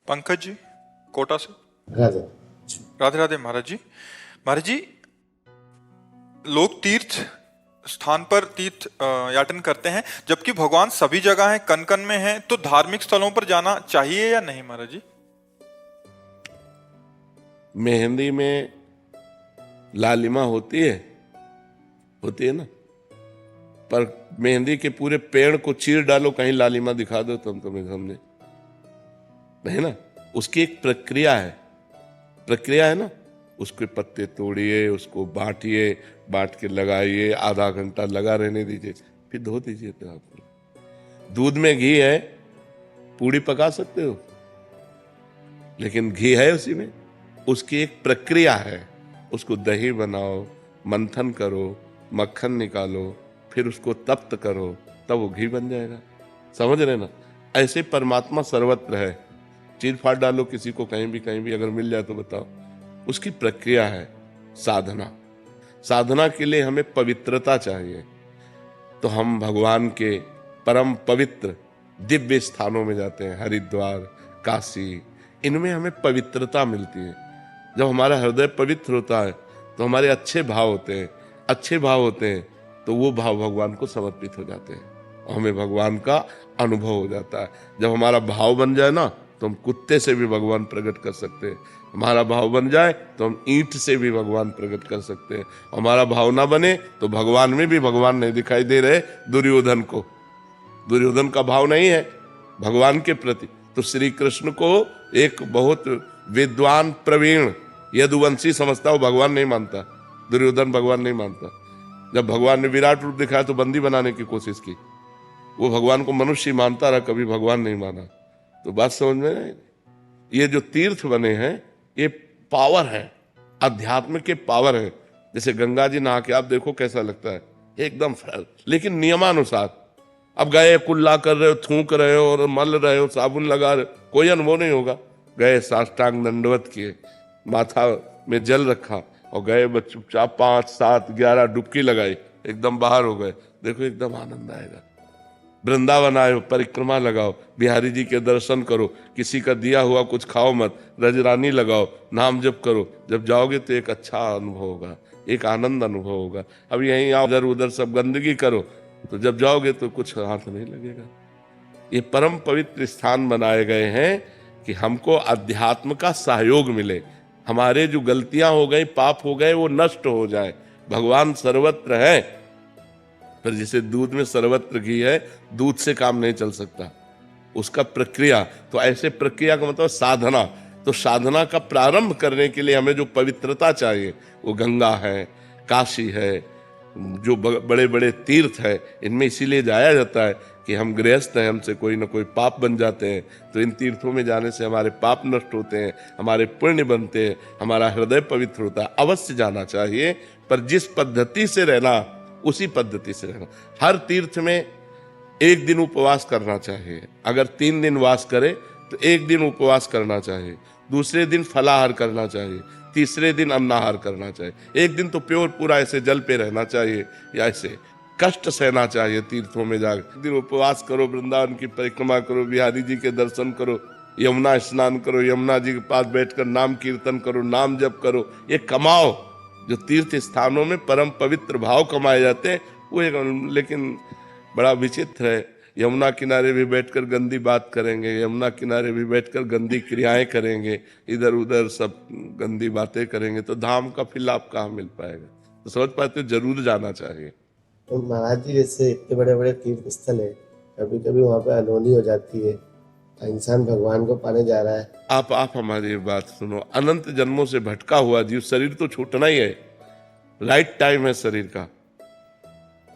पंकज जी, कोटा से। राधे। राधे राधे महाराज जी। महाराज जी, लोग तीर्थ स्थान पर तीर्थ याटन करते हैं, जबकि भगवान सभी जगह हैं, कन कन में हैं, तो धार्मिक स्थलों पर जाना चाहिए या नहीं महाराज जी? मेहंदी में लालिमा होती है ना, पर मेहंदी के पूरे पेड़ को चीर डालो, कहीं लालिमा दिखा दो तुम तुम्हें सामने, नहीं ना। उसकी एक प्रक्रिया है ना। उसके पत्ते तोड़िए, उसको बांटिए, बांट के लगाइए, आधा घंटा लगा रहने दीजिए, फिर धो दीजिए। तो आपको दूध में घी है, पूड़ी पका सकते हो, लेकिन घी है उसी में। उसकी एक प्रक्रिया है, उसको दही बनाओ, मंथन करो, मक्खन निकालो, फिर उसको तप्त करो, तब वो घी बन जाएगा। समझ रहे ना? ऐसे परमात्मा सर्वत्र है। चीर फाड़ डालो किसी को, कहीं भी अगर मिल जाए तो बताओ। उसकी प्रक्रिया है साधना के लिए हमें पवित्रता चाहिए। तो हम भगवान के परम पवित्र दिव्य स्थानों में जाते हैं, हरिद्वार, काशी। इनमें हमें पवित्रता मिलती है। जब हमारा हृदय पवित्र होता है तो हमारे अच्छे भाव होते हैं, तो वो भाव भगवान को समर्पित हो जाते हैं और हमें भगवान का अनुभव हो जाता है। जब हमारा भाव बन जाए ना, तो हम कुत्ते से भी भगवान प्रकट कर सकते हैं। हमारा भाव बन जाए तो हम ईंट से भी भगवान प्रकट कर सकते हैं। हमारा भाव ना बने तो भगवान में भी भगवान नहीं दिखाई दे रहे दुर्योधन का भाव नहीं है भगवान के प्रति। तो श्री कृष्ण को एक बहुत विद्वान प्रवीण यदुवंशी समझता, वो भगवान नहीं मानता। दुर्योधन भगवान नहीं मानता। जब भगवान ने विराट रूप दिखाया तो बंदी बनाने की कोशिश की। वो भगवान को मनुष्य मानता रहा, कभी भगवान नहीं माना। तो बात समझ में नहीं। ये जो तीर्थ बने हैं, ये पावर है, अध्यात्म के पावर है। जैसे गंगा जी नहा के आप देखो कैसा लगता है, एकदम फ्रेश, लेकिन नियमानुसार। अब गए, कुल्ला कर रहे हो, थूक रहे हो और मल रहे हो, साबुन लगा रहे हो, कोई अनुभव नहीं होगा। गए, साष्टांग दंडवत किए, माथा में जल रखा और गए, चुपचाप 5, 7, 11 डुबकी लगाई, एकदम बाहर हो गए। देखो एकदम आनंद आएगा। वृंदावन आए, परिक्रमा लगाओ, बिहारी जी के दर्शन करो, किसी का दिया हुआ कुछ खाओ मत, रजरानी लगाओ, नाम जप करो। जब जाओगे तो एक अच्छा अनुभव होगा, एक आनंद अनुभव होगा। अब यहीं आओ, इधर उधर सब गंदगी करो, तो जब जाओगे तो कुछ हाथ नहीं लगेगा। ये परम पवित्र स्थान बनाए गए हैं कि हमको अध्यात्म का सहयोग मिले, हमारे जो गलतियां हो गई, पाप हो गए, वो नष्ट हो जाए। भगवान सर्वत्र है, पर जैसे दूध में सर्वत्र घी है, दूध से काम नहीं चल सकता, उसका प्रक्रिया। तो ऐसे प्रक्रिया का मतलब साधना। तो साधना का प्रारंभ करने के लिए हमें जो पवित्रता चाहिए, वो गंगा है, काशी है, जो बड़े बड़े तीर्थ है, इनमें इसीलिए जाया जाता है कि हम गृहस्थ हैं, हमसे कोई ना कोई पाप बन जाते हैं। तो इन तीर्थों में जाने से हमारे पाप नष्ट होते हैं, हमारे पुण्य बनते हैं, हमारा हृदय पवित्र होता है। अवश्य जाना चाहिए, पर जिस पद्धति से रहना, उसी पद्धति से रहना। हर तीर्थ में एक दिन उपवास करना चाहिए। अगर 3 दिन वास करे तो एक दिन उपवास करना चाहिए, दूसरे दिन फलाहार करना चाहिए, तीसरे दिन अन्नाहार करना चाहिए। एक दिन तो प्योर पूरा ऐसे जल पे रहना चाहिए, या ऐसे कष्ट सहना चाहिए तीर्थों में जाकर। एक दिन उपवास करो, वृंदावन की परिक्रमा करो, बिहारी जी के दर्शन करो, यमुना स्नान करो, यमुना जी के पास बैठकर नाम कीर्तन करो, नाम जप करो, ये कमाओ। जो तीर्थ स्थानों में परम पवित्र भाव कमाए जाते हैं वो एक, लेकिन बड़ा विचित्र है। यमुना किनारे भी बैठकर गंदी बात करेंगे, यमुना किनारे भी बैठकर गंदी क्रियाएं करेंगे, इधर उधर सब गंदी बातें करेंगे, तो धाम का फिर लाभ कहाँ मिल पाएगा? तो समझ पाते हो, जरूर जाना चाहिए। तो महाराज जी, जैसे इतने बड़े बड़े तीर्थ स्थल है, कभी कभी वहाँ पे अनहोनी हो जाती है, इंसान भगवान को पाने जा रहा है। आप हमारी बात सुनो। अनंत जन्मों से भटका हुआ जीव, शरीर तो छूटना ही है, राइट टाइम है शरीर का।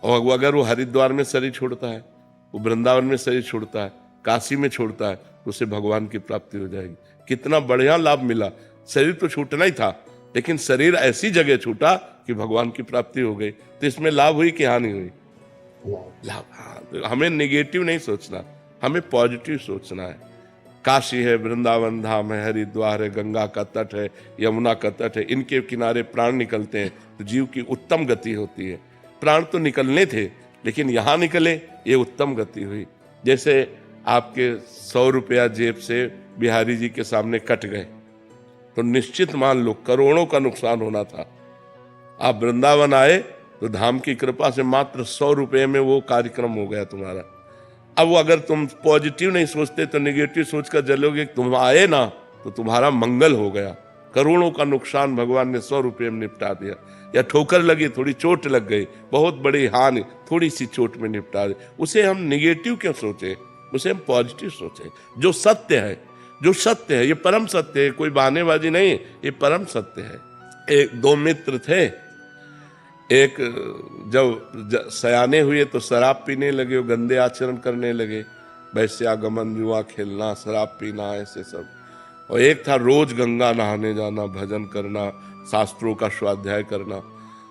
और अगर वो हरिद्वार में शरीर छोड़ता है, वो वृंदावन में शरीर छोड़ता है, काशी में छोड़ता है, तो उसे भगवान की प्राप्ति हो जाएगी। कितना बढ़िया लाभ मिला। शरीर तो छूटना ही था, लेकिन शरीर ऐसी जगह छूटा कि भगवान की प्राप्ति हो गई। तो इसमें लाभ हुई कि हानि हुई? लाभ। हाँ, तो हमें नेगेटिव नहीं सोचना, हमें पॉजिटिव सोचना है। काशी है, वृंदावन धाम है, हरिद्वार है, गंगा का तट है, यमुना का तट है, इनके किनारे प्राण निकलते हैं तो जीव की उत्तम गति होती है। प्राण तो निकलने थे, लेकिन यहाँ निकले, ये उत्तम गति हुई। जैसे आपके 100 रुपया जेब से बिहारी जी के सामने कट गए तो निश्चित मान लो करोड़ों का नुकसान होना था। आप वृंदावन आए तो धाम की कृपा से मात्र 100 रुपए में वो कार्यक्रम हो गया तुम्हारा। अब वो अगर तुम पॉजिटिव नहीं सोचते तो नेगेटिव सोचकर चलोगे, तुम आए ना तो तुम्हारा मंगल हो गया। करोड़ों का नुकसान भगवान ने 100 रुपये में निपटा दिया। या ठोकर लगी, थोड़ी चोट लग गई, बहुत बड़ी हानि, थोड़ी सी चोट में निपटा दी। उसे हम निगेटिव क्यों सोचे, उसे हम पॉजिटिव सोचे। जो सत्य है, जो सत्य है, ये परम सत्य है, कोई बहानेबाजी नहीं, ये परम सत्य है। एक दो मित्र थे, एक जब सयाने हुए तो शराब पीने लगे, गंदे आचरण करने लगे, वैश्यागमन, जुआ खेलना, शराब पीना, ऐसे सब। और एक था रोज गंगा नहाने जाना, भजन करना, शास्त्रों का स्वाध्याय करना।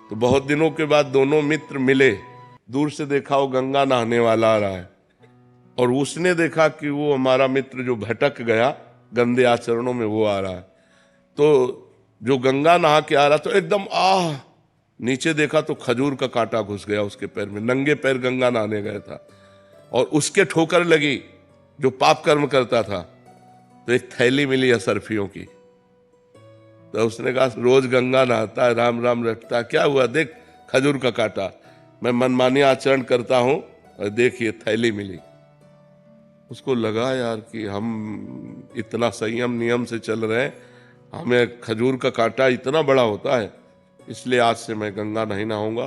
तो बहुत दिनों के बाद दोनों मित्र मिले, दूर से देखा वो गंगा नहाने वाला आ रहा है और उसने देखा कि वो हमारा मित्र जो भटक गया गंदे आचरणों में वो आ रहा है। तो जो गंगा नहा के आ रहा तो एकदम नीचे देखा तो खजूर का कांटा घुस गया उसके पैर में, नंगे पैर गंगा नहाने गया था और उसके ठोकर लगी जो पाप कर्म करता था। तो एक थैली मिली असरफियों की, तो उसने कहा रोज गंगा नहाता है, राम राम रटता है, क्या हुआ, देख खजूर का कांटा, मैं मनमानी आचरण करता हूं और देखिए थैली मिली। उसको लगा यार कि हम इतना संयम नियम से चल रहे हैं, हमें खजूर का कांटा इतना बड़ा होता है, इसलिए आज से मैं गंगा नहीं नहाऊंगा,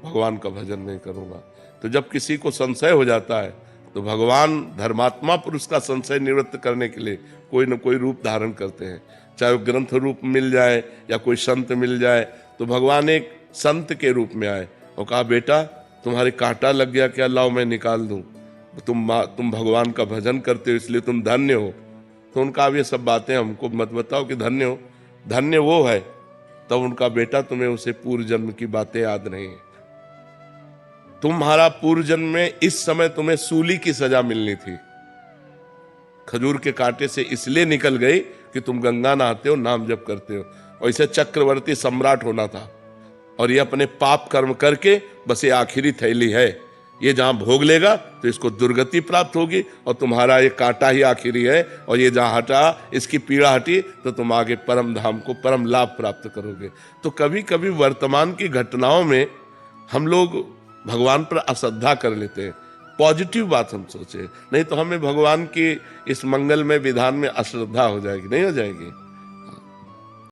भगवान का भजन नहीं करूंगा। तो जब किसी को संशय हो जाता है तो भगवान धर्मात्मा पुरुष का संशय निवृत्त करने के लिए कोई न कोई रूप धारण करते हैं, चाहे वो ग्रंथ रूप मिल जाए या कोई संत मिल जाए। तो भगवान एक संत के रूप में आए और कहा बेटा तुम्हारे कांटा लग गया क्या, लाओ मैं निकाल दूं, तुम भगवान का भजन करते हो इसलिए तुम धन्य हो। तो उनका अब ये सब बातें हमको मत बताओ कि धन्य हो, धन्य वो है। तब उनका बेटा तुम्हें उसे पूर्व जन्म की बातें याद नहीं है, तुम्हारा पूर्व जन्म में इस समय तुम्हें सूली की सजा मिलनी थी, खजूर के कांटे से इसलिए निकल गई कि तुम गंगा नहाते हो, नाम जप करते हो, और इसे चक्रवर्ती सम्राट होना था। और ये अपने पाप कर्म करके बस ये आखिरी थैली है, ये जहां भोग लेगा तो इसको दुर्गति प्राप्त होगी और तुम्हारा ये कांटा ही आखिरी है, और ये जहां हटा, इसकी पीड़ा हटी तो तुम आगे परम धाम को परम लाभ प्राप्त करोगे। तो कभी कभी वर्तमान की घटनाओं में हम लोग भगवान पर अश्रद्धा कर लेते हैं, पॉजिटिव बात हम सोचे, नहीं तो हमें भगवान की इस मंगलमय विधान में अश्रद्धा हो जाएगी, नहीं हो जाएगी।